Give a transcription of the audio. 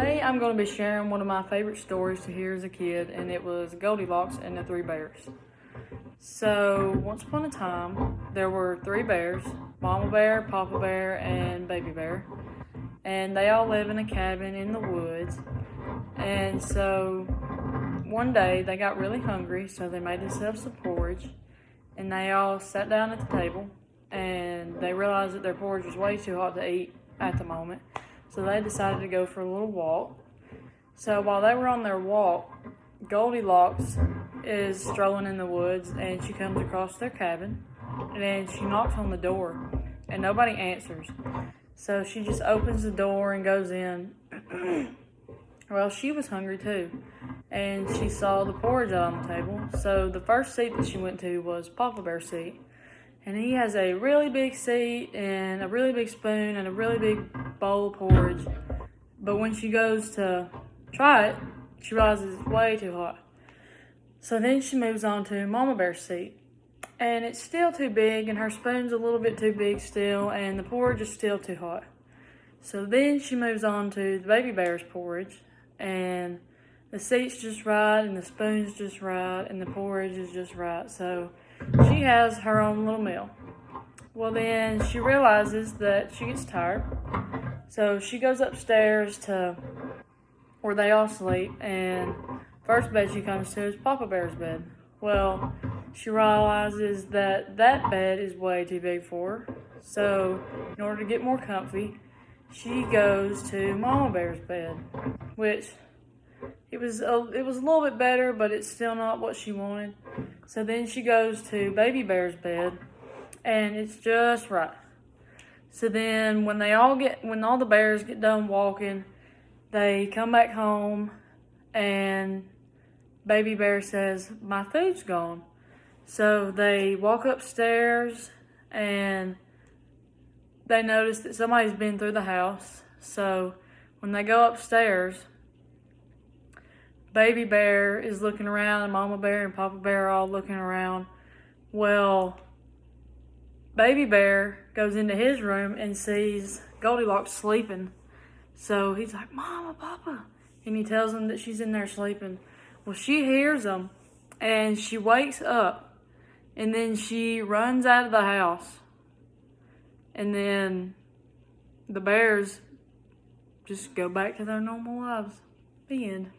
Today I'm going to be sharing one of my favorite stories to hear as a kid, and it was Goldilocks and the Three Bears. So, once upon a time, there were three bears, Mama Bear, Papa Bear, and Baby Bear. And they all live in a cabin in the woods. And so, one day they got really hungry, so they made themselves some porridge. And they all sat down at the table, and they realized that their porridge was way too hot to eat at the moment. So they decided to go for a little walk. So while they were on their walk, Goldilocks is strolling in the woods, and she comes across their cabin, and she knocks on the door, and nobody answers. So she just opens the door and goes in. Well, she was hungry too, and she saw the porridge out on the table. So the first seat that she went to was Papa Bear's seat. And he has a really big seat and a really big spoon and a really big bowl of porridge. But when she goes to try it, she realizes it's way too hot. So then she moves on to Mama Bear's seat. And it's still too big, and her spoon's a little bit too big still, and the porridge is still too hot. So then she moves on to the Baby Bear's porridge, and the seat's just right, and the spoon's just right, and the porridge is just right. So she has her own little meal. Well, then she realizes that she gets tired. So she goes upstairs to where they all sleep, and first bed she comes to is Papa Bear's bed. Well, she realizes that that bed is way too big for her. So in order to get more comfy, she goes to Mama Bear's bed, which it was a little bit better, but it's still not what she wanted. So then she goes to Baby Bear's bed, and it's just right. So then when all the bears get done walking, they come back home, and Baby Bear says, "My food's gone." So they walk upstairs, and they notice that somebody's been through the house. So when they go upstairs, Baby Bear is looking around, and Mama Bear and Papa Bear are all looking around. Well, Baby Bear goes into his room and sees Goldilocks sleeping. So he's like, "Mama, Papa," and he tells them that she's in there sleeping. Well, she hears them, and she wakes up, and then she runs out of the house. And then the bears just go back to their normal lives. The end.